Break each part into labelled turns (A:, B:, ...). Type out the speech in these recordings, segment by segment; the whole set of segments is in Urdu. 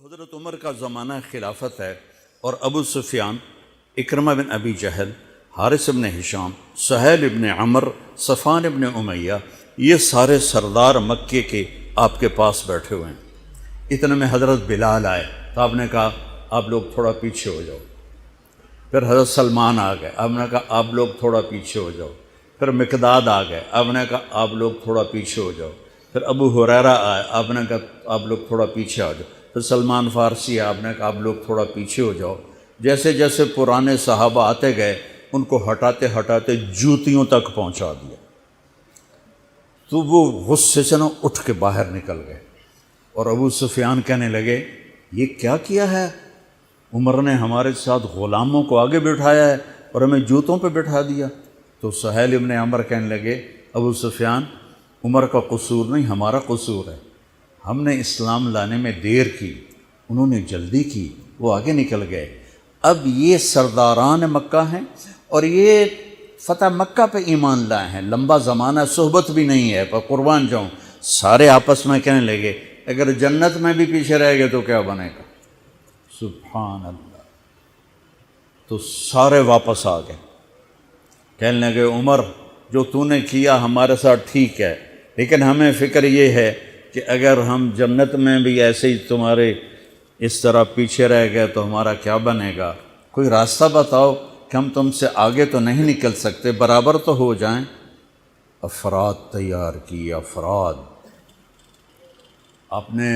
A: حضرت عمر کا زمانہ خلافت ہے اور ابو سفیان، اکرمہ بن ابی جہل، حارث بن ہشام، سہیل بن عمر، صفوان بن امیہ، یہ سارے سردار مکے کے آپ کے پاس بیٹھے ہوئے ہیں۔ اتنے میں حضرت بلال آئے تو آپ نے کہا آپ لوگ تھوڑا پیچھے ہو جاؤ۔ پھر حضرت سلمان آ گئے، آپ نے کہا آپ لوگ تھوڑا پیچھے ہو جاؤ۔ پھر مقداد آ گئے، آپ نے کہا آپ لوگ تھوڑا پیچھے ہو جاؤ۔ پھر ابو ہریرہ آئے، آپ نے کہا آپ لوگ تھوڑا پیچھے آ جاؤ۔ پھر سلمان فارسی آپ نے کہا آپ لوگ تھوڑا پیچھے ہو جاؤ۔ جیسے جیسے پرانے صحابہ آتے گئے ان کو ہٹاتے ہٹاتے جوتیوں تک پہنچا دیا، تو وہ غصے سے نہ اٹھ کے باہر نکل گئے۔ اور ابو سفیان کہنے لگے یہ کیا کیا ہے، عمر نے ہمارے ساتھ غلاموں کو آگے بٹھایا ہے اور ہمیں جوتوں پہ بٹھا دیا۔ تو سہیل ابن عمر کہنے لگے ابو سفیان، عمر کا قصور نہیں ہمارا قصور ہے، ہم نے اسلام لانے میں دیر کی، انہوں نے جلدی کی، وہ آگے نکل گئے۔ اب یہ سرداران مکہ ہیں اور یہ فتح مکہ پہ ایمان لائے ہیں، لمبا زمانہ صحبت بھی نہیں ہے، پر قربان جاؤں سارے آپس میں کہنے لگے اگر جنت میں بھی پیچھے رہ گئے تو کیا بنے گا، سبحان اللہ۔ تو سارے واپس آ گئے، کہنے لگے عمر جو تو نے کیا ہمارے ساتھ ٹھیک ہے، لیکن ہمیں فکر یہ ہے کہ اگر ہم جنت میں بھی ایسے ہی تمہارے اس طرح پیچھے رہ گئے تو ہمارا کیا بنے گا، کوئی راستہ بتاؤ کہ ہم تم سے آگے تو نہیں نکل سکتے، برابر تو ہو جائیں۔ افراد تیار کی، افراد۔ آپ نے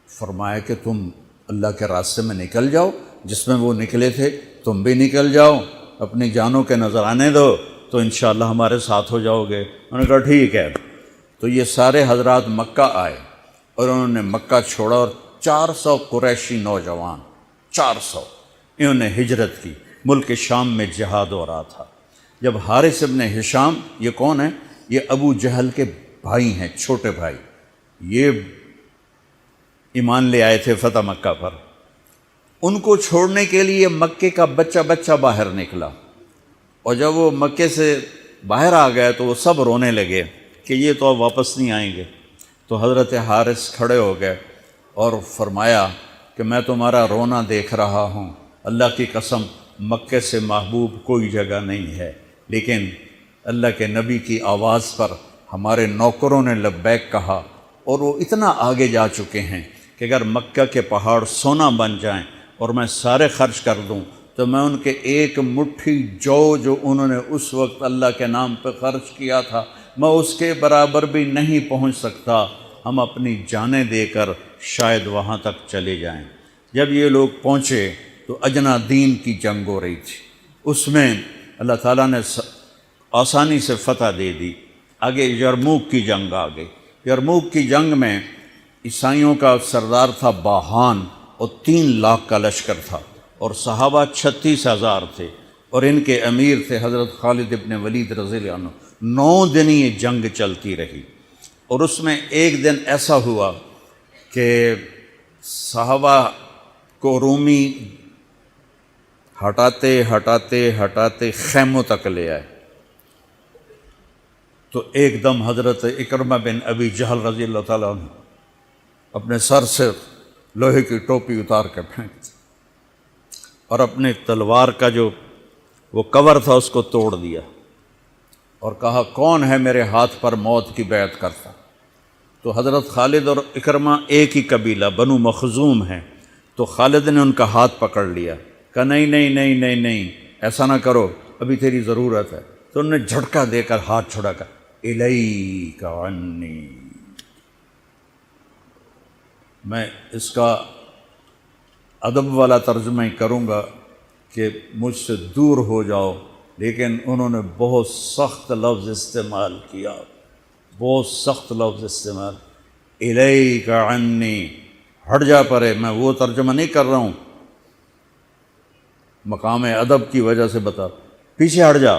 A: فرمایا کہ تم اللہ کے راستے میں نکل جاؤ، جس میں وہ نکلے تھے تم بھی نکل جاؤ، اپنی جانوں کے نذرانے دو تو انشاءاللہ ہمارے ساتھ ہو جاؤ گے۔ انہوں نے کہا ٹھیک ہے۔ تو یہ سارے حضرات مکہ آئے اور انہوں نے مکہ چھوڑا اور 400 قریشی نوجوان، 400 انہوں نے ہجرت کی، ملک شام میں جہاد ہو رہا تھا۔ جب حارث ابن ہشام، یہ کون ہیں، یہ ابو جہل کے بھائی ہیں، چھوٹے بھائی، یہ ایمان لے آئے تھے فتح مکہ پر، ان کو چھوڑنے کے لیے مکے کا بچہ بچہ باہر نکلا، اور جب وہ مکے سے باہر آ گئے تو وہ سب رونے لگے کہ یہ تو اب واپس نہیں آئیں گے۔ تو حضرت حارث کھڑے ہو گئے اور فرمایا کہ میں تمہارا رونا دیکھ رہا ہوں، اللہ کی قسم مکے سے محبوب کوئی جگہ نہیں ہے، لیکن اللہ کے نبی کی آواز پر ہمارے نوکروں نے لبیک کہا اور وہ اتنا آگے جا چکے ہیں کہ اگر مکہ کے پہاڑ سونا بن جائیں اور میں سارے خرچ کر دوں تو میں ان کے ایک مٹھی جو انہوں نے اس وقت اللہ کے نام پہ خرچ کیا تھا میں اس کے برابر بھی نہیں پہنچ سکتا، ہم اپنی جانیں دے کر شاید وہاں تک چلے جائیں۔ جب یہ لوگ پہنچے تو اجنا دین کی جنگ ہو رہی تھی، اس میں اللہ تعالیٰ نے آسانی سے فتح دے دی۔ آگے یرموک کی جنگ آ گئی۔ یرموک کی جنگ میں عیسائیوں کا سردار تھا باہان اور 3 لاکھ کا لشکر تھا، اور صحابہ 36,000 تھے، اور ان کے امیر تھے حضرت خالد ابن ولید رضی اللہ عنہ۔ 9 دن یہ جنگ چلتی رہی، اور اس میں ایک دن ایسا ہوا کہ صحابہ کو رومی ہٹاتے ہٹاتے ہٹاتے خیموں تک لے آئے، تو ایک دم حضرت اکرمہ بن ابی جہل رضی اللہ تعالیٰ عنہ اپنے سر سے لوہے کی ٹوپی اتار کے پھینک دی اور اپنے تلوار کا جو وہ کور تھا اس کو توڑ دیا اور کہا کون ہے میرے ہاتھ پر موت کی بیعت کرتا۔ تو حضرت خالد اور اکرمہ ایک ہی قبیلہ بنو مخزوم ہیں، تو خالد نے ان کا ہاتھ پکڑ لیا، کہا نہیں نہیں نہیں نہیں نہیں ایسا نہ کرو، ابھی تیری ضرورت ہے۔ تو انہوں نے جھٹکا دے کر ہاتھ چھڑا کر الیک عنی، میں اس کا ادب والا ترجمہ ہی کروں گا کہ مجھ سے دور ہو جاؤ، لیکن انہوں نے بہت سخت لفظ استعمال کیا، بہت سخت لفظ استعمال، الیک عنی، ہٹ جا پرے۔ میں وہ ترجمہ نہیں کر رہا ہوں، مقام ادب کی وجہ سے بتا، پیچھے ہٹ جا۔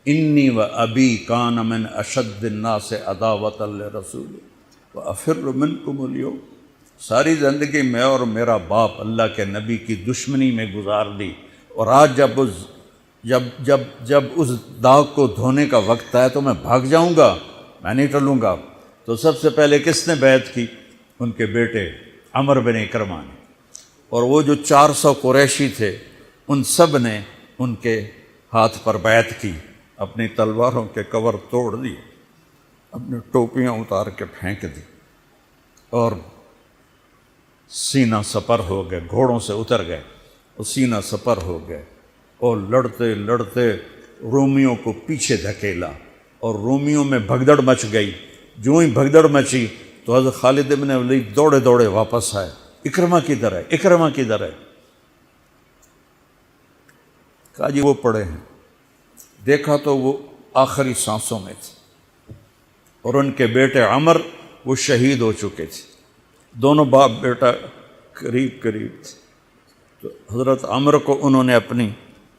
A: انی و ابی کان من اشد الناس عداوۃ لرسول وافر منکم اليوم، ساری زندگی میں اور میرا باپ اللہ کے نبی کی دشمنی میں گزار دی، اور آج جب اس داغ کو دھونے کا وقت آئے تو میں بھاگ جاؤں گا، میں نہیں ٹلوں گا۔ تو سب سے پہلے کس نے بیعت کی؟ ان کے بیٹے عمر بن اکرمہ نے، اور وہ جو 400 قریشی تھے ان سب نے ان کے ہاتھ پر بیعت کی، اپنی تلواروں کے کور توڑ دیے، اپنی ٹوپیاں اتار کے پھینک دی، اور سینہ سپر ہو گئے، گھوڑوں سے اتر گئے اور سینہ سپر ہو گئے، اور لڑتے لڑتے رومیوں کو پیچھے دھکیلا، اور رومیوں میں بھگدڑ مچ گئی۔ جو ہی بھگدڑ مچی تو حضرت خالد بن ولید دوڑے دوڑے واپس آئے، اکرمہ کدھر ہے، اکرمہ کدھر ہے؟ کہا جی وہ پڑے ہیں۔ دیکھا تو وہ آخری سانسوں میں تھے، اور ان کے بیٹے عمر وہ شہید ہو چکے تھے، دونوں باپ بیٹا قریب قریب تھے۔ تو حضرت عمر کو انہوں نے اپنی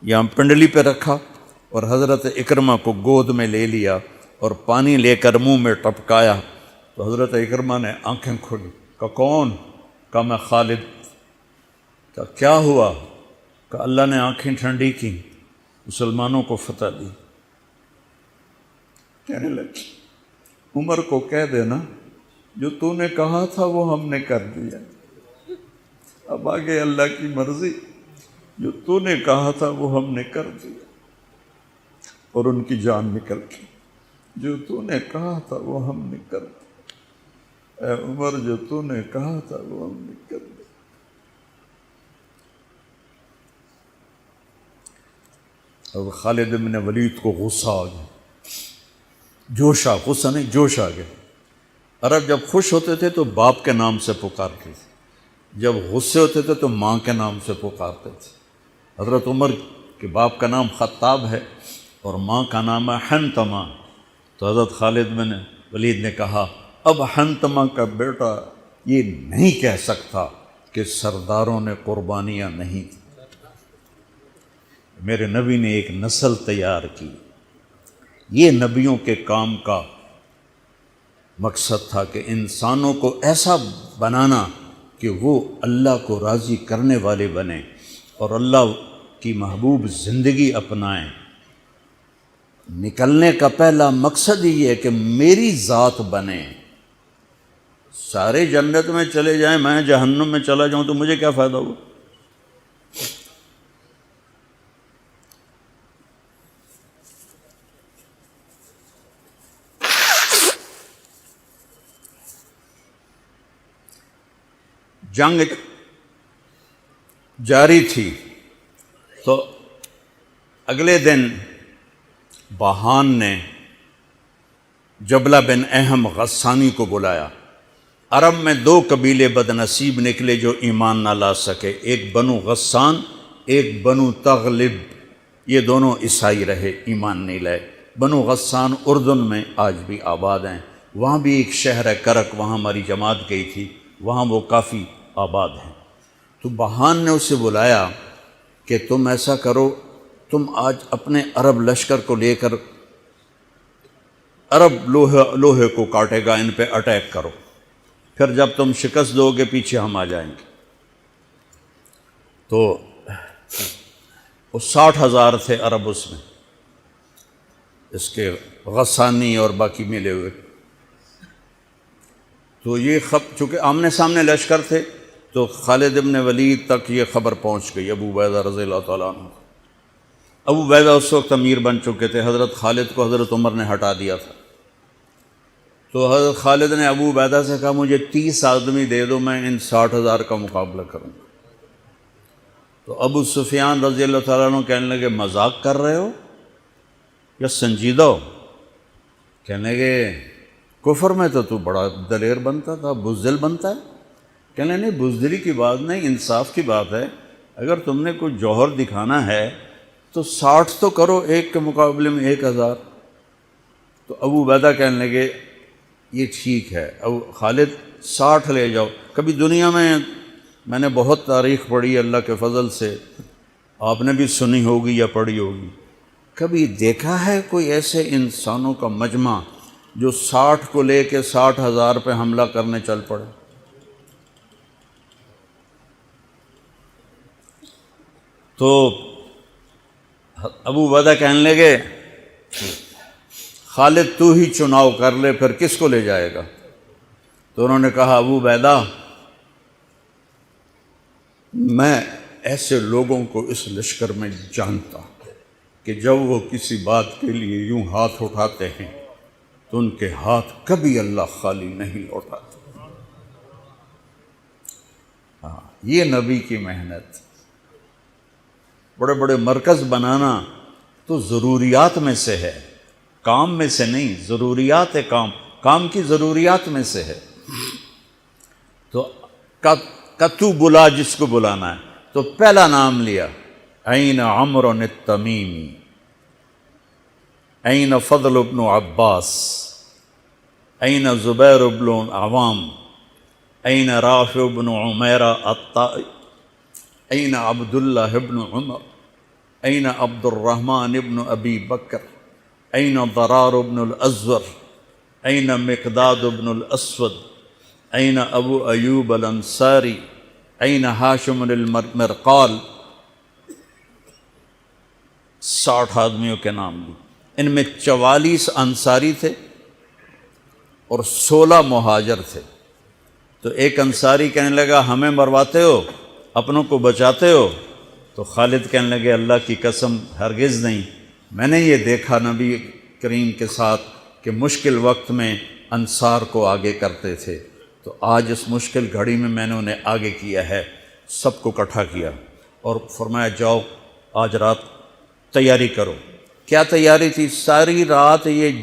A: یہاں پنڈلی پہ رکھا، اور حضرت اکرمہ کو گود میں لے لیا اور پانی لے کر منہ میں ٹپکایا، تو حضرت اکرمہ نے آنکھیں کھولی، کہا کون؟ کہا میں خالد۔ کہا کیا ہوا؟ کہ اللہ نے آنکھیں ٹھنڈی کی، مسلمانوں کو فتح دی۔ کہنے لگے عمر کو کہہ دینا جو تو نے کہا تھا وہ ہم نے کر دیا، اب آگے اللہ کی مرضی، جو تو نے کہا تھا وہ ہم نے کر دیا۔ اور ان کی جان نکل گئی۔ جو تو نے کہا تھا وہ ہم نے کر دیا، اے عمر جو تو نے کہا تھا وہ ہم نے کر دیا۔ اور خالد بن ولید کو غصہ آ گیا، جوش آ، غصہ نہیں جوش آ گیا۔ عرب جب خوش ہوتے تھے تو باپ کے نام سے پکارتے تھے، جب غصے ہوتے تھے تو ماں کے نام سے پکارتے تھے۔ حضرت عمر کے باپ کا نام خطاب ہے اور ماں کا نام ہے حنتمہ، تو حضرت خالد بن ولید نے کہا اب حنتمہ کا بیٹا یہ نہیں کہہ سکتا کہ سرداروں نے قربانیاں نہیں دی۔ میرے نبی نے ایک نسل تیار کی، یہ نبیوں کے کام کا مقصد تھا کہ انسانوں کو ایسا بنانا کہ وہ اللہ کو راضی کرنے والے بنیں اور اللہ کی محبوب زندگی اپنائیں۔ نکلنے کا پہلا مقصد ہی ہے کہ میری ذات بنے۔ سارے جنت میں چلے جائیں، میں جہنم میں چلا جاؤں تو مجھے کیا فائدہ ہوا؟ جنگ جاری تھی تو اگلے دن بہان نے جبلہ بن اہم غسانی کو بلایا۔ عرب میں 2 قبیلے بد نصیب نکلے جو ایمان نہ لا سکے، ایک بنو غسان، ایک بنو تغلب، یہ دونوں عیسائی رہے، ایمان نہیں لائے۔ بنو غسان اردن میں آج بھی آباد ہیں، وہاں بھی ایک شہر ہے کرک، وہاں ہماری جماعت گئی تھی، وہاں وہ کافی آباد ہیں۔ تو بہان نے اسے بلایا کہ تم ایسا کرو، تم آج اپنے عرب لشکر کو لے کر، عرب لوہے کو کاٹے گا، ان پہ اٹیک کرو، پھر جب تم شکست دو گے پیچھے ہم آ جائیں گے۔ تو وہ 60,000 تھے عرب اس میں، اس کے غسانی اور باقی ملے ہوئے۔ تو یہ چونکہ آمنے سامنے لشکر تھے تو خالد بن ولید تک یہ خبر پہنچ گئی، ابو عبیدہ رضی اللہ تعالیٰ عنہ۔ ابو عبیدہ اس وقت امیر بن چکے تھے، حضرت خالد کو حضرت عمر نے ہٹا دیا تھا۔ تو حضرت خالد نے ابو عبیدہ سے کہا مجھے 30 آدمی دے دو، میں ان 60,000 کا مقابلہ کروں گا۔ تو ابو سفیان رضی اللہ تعالیٰ عنہ کہنے لگے مذاق کر رہے ہو یا سنجیدہ ہو؟ کہنے لگے کفر میں تو بڑا دلیر بنتا تھا، بزدل بنتا ہے۔ کہنے نہیں، بزدلی کی بات نہیں، انصاف کی بات ہے۔ اگر تم نے کوئی جوہر دکھانا ہے تو 60 تو کرو، ایک کے مقابلے میں 1,000۔ تو ابو عبیدہ کہنے لگے یہ ٹھیک ہے، ابو خالد 60 لے جاؤ۔ کبھی دنیا میں نے بہت تاریخ پڑھی اللہ کے فضل سے، آپ نے بھی سنی ہوگی یا پڑھی ہوگی، کبھی دیکھا ہے کوئی ایسے انسانوں کا مجمع جو 60 کو لے کے 60,000 پہ حملہ کرنے چل پڑے؟ تو ابو عبیدہ کہنے لگے خالد تو ہی چناؤ کر لے، پھر کس کو لے جائے گا؟ تو انہوں نے کہا ابو عبیدہ میں ایسے لوگوں کو اس لشکر میں جانتا کہ جب وہ کسی بات کے لیے یوں ہاتھ اٹھاتے ہیں تو ان کے ہاتھ کبھی اللہ خالی نہیں لوٹاتے۔ ہاں، یہ نبی کی محنت۔ بڑے بڑے مرکز بنانا تو ضروریات میں سے ہے، کام میں سے نہیں، ضروریات ہے، کام کی ضروریات میں سے ہے۔ تو تو بلا جس کو بلانا ہے، تو پہلا نام لیا، این عمرو التمیمی، این فضل بن عباس، این زبیر بن عوام، این رافع بن عمیرہ الطائی، این عبداللہ بن عمر، این عبد الرحمن بن ابی بکر، این ضرار بن الازور، این مقداد بن الاسود، این ابو ایوب الانصاری، این ہاشم المرقال۔ 60 آدمیوں کے نام لی۔ ان میں 44 انصاری تھے اور 16 مہاجر تھے۔ تو ایک انصاری کہنے لگا ہمیں مرواتے ہو، اپنوں کو بچاتے ہو؟ تو خالد کہنے لگے اللہ کی قسم ہرگز نہیں، میں نے یہ دیکھا نبی کریم کے ساتھ کہ مشکل وقت میں انصار کو آگے کرتے تھے، تو آج اس مشکل گھڑی میں نے انہیں آگے کیا ہے۔ سب کو اکٹھا کیا اور فرمایا جاؤ آج رات تیاری کرو۔ کیا تیاری تھی؟ ساری رات یہ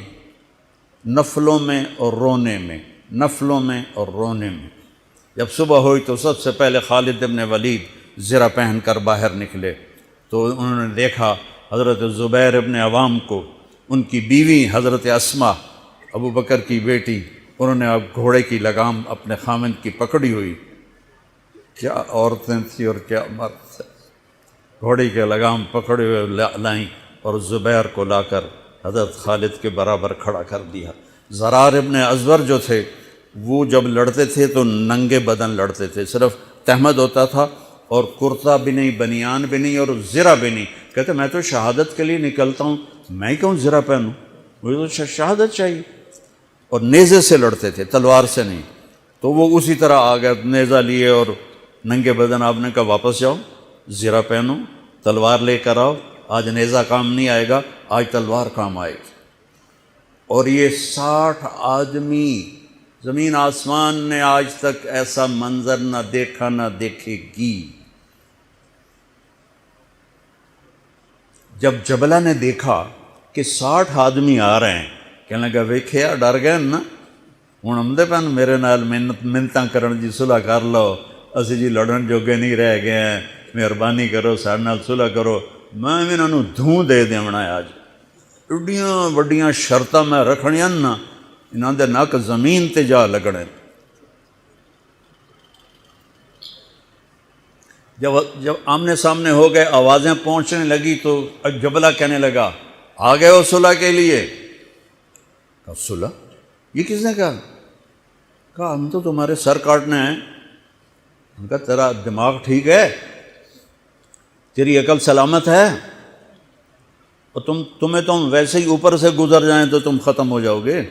A: نفلوں میں اور رونے میں، نفلوں میں اور رونے میں۔ جب صبح ہوئی تو سب سے پہلے خالد بن ولید زرہ پہن کر باہر نکلے، تو انہوں نے دیکھا حضرت زبیر بن عوام کو، ان کی بیوی حضرت اسماء ابو بکر کی بیٹی، انہوں نے اب گھوڑے کی لگام اپنے خامند کی پکڑی ہوئی۔ کیا عورتیں تھیں اور کیا مرد تھے، گھوڑے کی لگام پکڑے ہوئے لائیں اور زبیر کو لا کر حضرت خالد کے برابر کھڑا کر دیا۔ ضرار ابن ازور جو تھے وہ جب لڑتے تھے تو ننگے بدن لڑتے تھے، صرف تہمد ہوتا تھا اور کرتا بھی نہیں، بنیان بھی نہیں اور زرہ بھی نہیں۔ کہتے میں تو شہادت کے لیے نکلتا ہوں، میں کیوں زرہ پہنوں، مجھے تو شہادت چاہیے۔ اور نیزے سے لڑتے تھے، تلوار سے نہیں۔ تو وہ اسی طرح آ گئے، نیزہ لیے اور ننگے بدن۔ آپ نے کہا واپس جاؤ، زرہ پہنو، تلوار لے کر آؤ، آج نیزہ کام نہیں آئے گا، آج تلوار کام آئے گی۔ اور یہ 60 آدمی، زمین آسمان نے آج تک ایسا منظر نہ دیکھا نہ دیکھے گی۔ جب جبلہ نے دیکھا کہ 60 آدمی آ رہے ہیں، کہنے لگا ویکھیا ڈر گئے نا، ہوں آمدے پن میرے نال منتاں کرن جی صلح کر لو، اسی جی لڑن جوگے نہیں رہ گئے ہیں، مہربانی کرو سارے نال صلح کرو۔ میں انہوں نے دھوں دے دیونا ہے آج، ایڈیاں وڈیاں شرطاں میں رکھنیاں نا، انہاں دے نک زمین تے جا لگنے۔ جب آمنے سامنے ہو گئے، آوازیں پہنچنے لگی تو جبلہ کہنے لگا آ گئے ہو صلح کے لیے؟ کہا صلح؟ یہ کس نے کہا؟ کہا ہم تو تمہارے سر کاٹنے ہیں۔ ان کا تیرا دماغ ٹھیک ہے؟ تیری عقل سلامت ہے؟ اور تمہیں تم ویسے ہی اوپر سے گزر جائیں تو تم ختم ہو جاؤ گے۔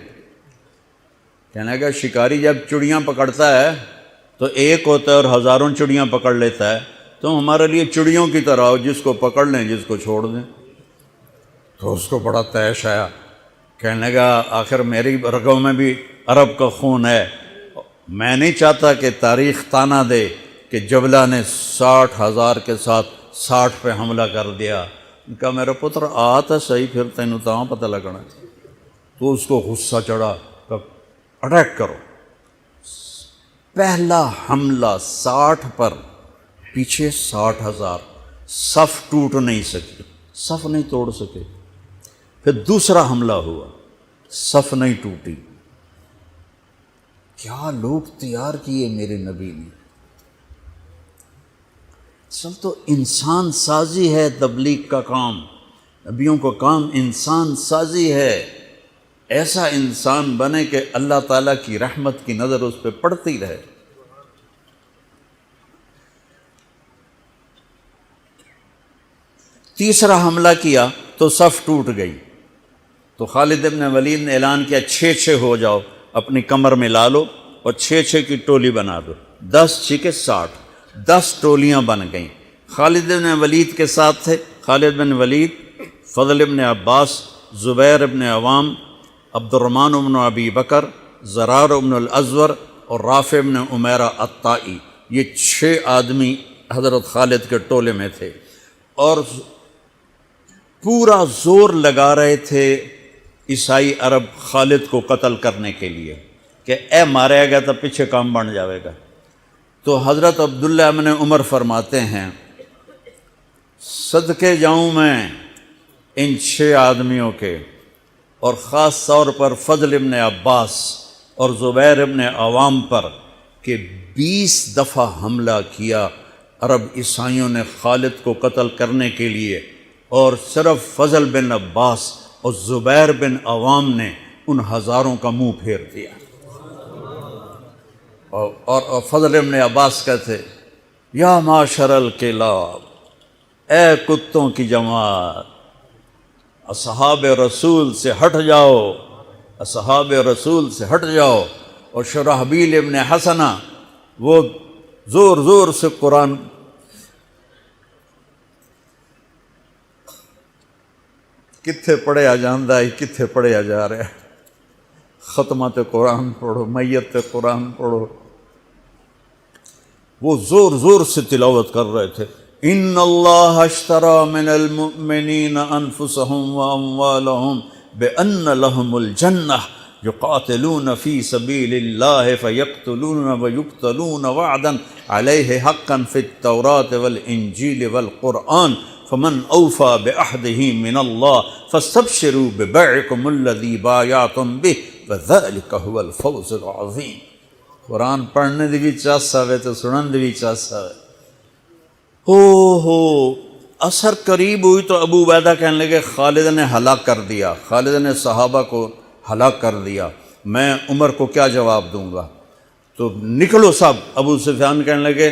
A: کہنے لگا شکاری جب چڑیاں پکڑتا ہے تو ایک ہوتا ہے اور ہزاروں چڑیاں پکڑ لیتا ہے، تم ہمارے لیے چڑیوں کی طرح ہو، جس کو پکڑ لیں جس کو چھوڑ دیں۔ تو اس کو بڑا طیش آیا، کہنے لگا آخر میری رگوں میں بھی عرب کا خون ہے، میں نہیں چاہتا کہ تاریخ تانا دے کہ جبلہ نے 60,000 کے ساتھ 60 پہ حملہ کر دیا۔ ان کا میرا پتر آتا صحیح، پھر تینوں تاں پتہ لگنا۔ تو اس کو غصہ چڑھا، اٹیک کرو۔ پہلا حملہ 60 پر، پیچھے 60,000، صف ٹوٹ نہیں سکی، صف نہیں توڑ سکے۔ پھر دوسرا حملہ ہوا، صف نہیں ٹوٹی۔ کیا لوگ تیار کیے میرے نبی نے۔ اصل تو انسان سازی ہے تبلیغ کا کام، نبیوں کا کام انسان سازی ہے۔ ایسا انسان بنے کہ اللہ تعالیٰ کی رحمت کی نظر اس پہ پڑتی رہے۔ تیسرا حملہ کیا تو صف ٹوٹ گئی، تو خالد بن ولید نے اعلان کیا 6 ہو جاؤ، اپنی کمر میں لا لو اور 6 کی ٹولی بنا دو، 10 6 60۔ 10 ٹولیاں بن گئیں۔ خالد بن ولید کے ساتھ تھے خالد بن ولید، فضل بن عباس، زبیر بن عوام، عبد الرحمن بن ابی بکر، زرار بن الازور اور رافع بن عمیرہ الطائی۔ یہ 6 آدمی حضرت خالد کے ٹولے میں تھے، اور پورا زور لگا رہے تھے عیسائی عرب خالد کو قتل کرنے کے لیے کہ اے مارے گا تو پیچھے کام بن جاوے گا۔ تو حضرت عبداللہ بن عمر فرماتے ہیں صدقے جاؤں میں ان 6 آدمیوں کے، اور خاص طور پر فضل ابن عباس اور زبیر ابن عوام پر، کہ 20 دفعہ حملہ کیا عرب عیسائیوں نے خالد کو قتل کرنے کے لیے، اور صرف فضل بن عباس اور زبیر بن عوام نے ان ہزاروں کا منہ پھیر دیا۔ اور فضل ابن عباس کہتے یا معاشر الکلاب، اے کتوں کی جماعت، اصحاب رسول سے ہٹ جاؤ، اصحاب رسول سے ہٹ جاؤ۔ اور شرحبیل ابن حسنہ وہ زور زور سے قرآن کتھے پڑھیا جاندہ ہے، کتھے پڑھیا جا رہا ہے، ختمات قرآن پڑھو، میت قرآن پڑھو، وہ زور زور سے تلاوت کر رہے تھے۔ ان اللہ اشترى من المؤمنین انفسهم واموالهم بان لهم الجنہ یقاتلون فی سبیل اللہ فیقتلون ویقتلون وعدا علیہ حقا فی التوراۃ والانجیل والقرآن فمن اوفى بعہدہ من اللہ فاستبشروا ببیعکم الذی بایعتم بہ وذلک هو الفوز العظیم۔ قرآن پڑھنے دی بھی چاسا ہے تو سنن دی بھی چاسا ہے۔ ہو اثر قریب ہوئی تو ابو عبیدہ کہنے لگے خالد نے ہلاک کر دیا، خالد نے صحابہ کو ہلاک کر دیا، میں عمر کو کیا جواب دوں گا؟ تو نکلو سب۔ ابو سفیان کہنے لگے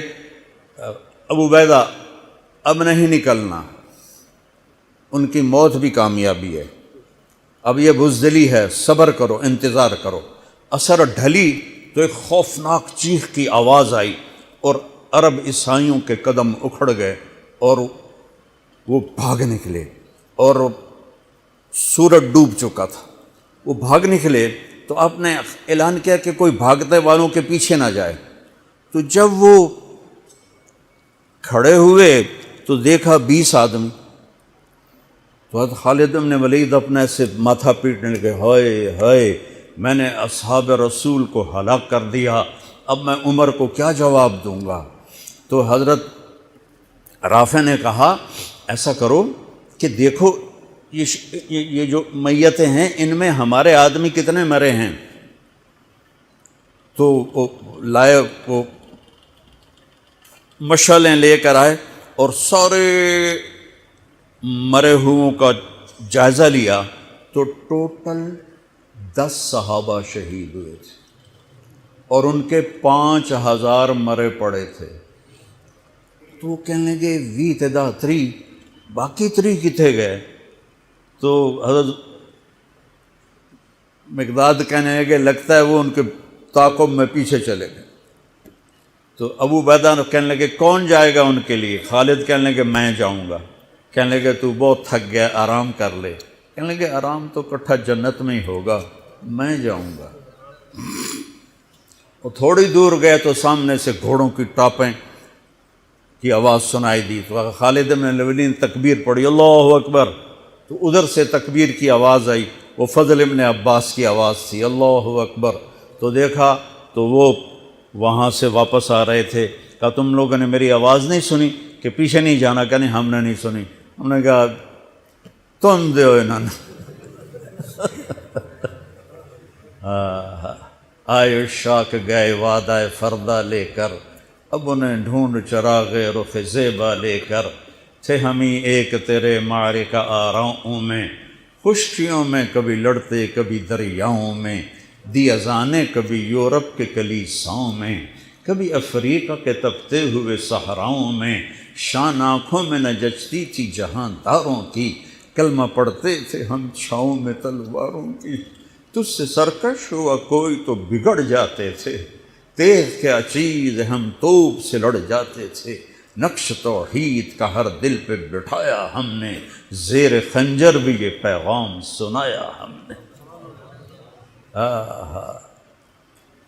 A: ابو عبیدہ اب نہیں نکلنا، ان کی موت بھی کامیابی ہے، اب یہ بزدلی ہے، صبر کرو، انتظار کرو۔ اثر ڈھلی تو ایک خوفناک چیخ کی آواز آئی، اور عرب عیسائیوں کے قدم اکھڑ گئے اور وہ بھاگ نکلے، اور سورج ڈوب چکا تھا۔ وہ بھاگ نکلے تو آپ نے اعلان کیا کہ کوئی بھاگتے والوں کے پیچھے نہ جائے۔ تو جب وہ کھڑے ہوئے تو دیکھا 20 آدمی۔ تو حضرت خالد بن ولید اپنے سے ماتھا پیٹنے لگے، ہائے ہائے، میں نے اصحاب رسول کو ہلاک کر دیا، اب میں عمر کو کیا جواب دوں گا؟ تو حضرت رافع نے کہا ایسا کرو کہ دیکھو یہ جو میتیں ہیں ان میں ہمارے آدمی کتنے مرے ہیں؟ تو وہ لائے، وہ مشعلیں لے کر آئے اور سارے مرے ہوئوں کا جائزہ لیا، تو ٹوٹل 10 صحابہ شہید ہوئے تھے، اور ان کے 5000 مرے پڑے تھے۔ تو وہ کہنے لگے وی تدا 3، باقی 3 کتنے گئے؟ تو حضرت مقداد کہنے لگے لگتا ہے وہ ان کے تعاقب میں پیچھے چلے گئے۔ تو ابو عبیدہ کہنے لگے کون جائے گا ان کے لیے؟ خالد کہنے لگے میں جاؤں گا۔ کہنے لگے تو بہت تھک گیا، آرام کر لے۔ کہنے لگے آرام تو اکٹھا جنت میں ہی ہوگا، میں جاؤں گا۔ وہ تھوڑی دور گئے تو سامنے سے گھوڑوں کی ٹاپیں کی آواز سنائی دی، تو خالد بن ولید نے تکبیر پڑھی، اللہ اکبر۔ تو ادھر سے تکبیر کی آواز آئی، وہ فضل ابن عباس کی آواز تھی، اللہ اکبر۔ تو دیکھا تو وہ وہاں سے واپس آ رہے تھے۔ کہا تم لوگوں نے میری آواز نہیں سنی کہ پیچھے نہیں جانا؟ کہ نہیں ہم نے نہیں سنی۔ ہم نے کہا تم دے انہوں نے آئے شاک گئے وعدہ فردہ لے کر، اب انہیں ڈھونڈ چراغ رخ زیبا لے کر، تھے ہمیں ایک تیرے معرکہ آراؤں میں، خشکیوں میں کبھی لڑتے کبھی دریاؤں میں، دی اذانیں کبھی یورپ کے کلیساؤں میں، کبھی افریقہ کے تپتے ہوئے صحراؤں میں، شان آنکھوں میں نہ جچتی تھی جہانداروں کی، کلمہ پڑھتے تھے ہم چھاؤں میں تلواروں کی، تجھ سے سرکش ہوا کوئی تو بگڑ جاتے تھے، تیغ کے چیز ہم توپ سے لڑ جاتے تھے، نقش توحید کا ہر دل پہ بٹھایا ہم نے، زیر خنجر بھی یہ پیغام سنایا ہم نے۔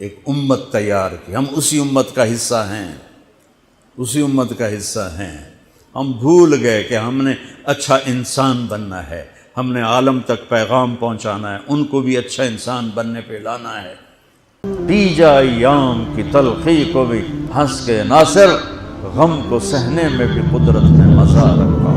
A: ایک امت تیار کی، ہم اسی امت کا حصہ ہیں، اسی امت کا حصہ ہیں۔ ہم بھول گئے کہ ہم نے اچھا انسان بننا ہے، ہم نے عالم تک پیغام پہنچانا ہے، ان کو بھی اچھا انسان بننے پہ لانا ہے۔ پی جا ایام کی تلخی کو بھی ہنس کے ناصر، غم کو سہنے میں بھی قدرت نے مزہ رکھا۔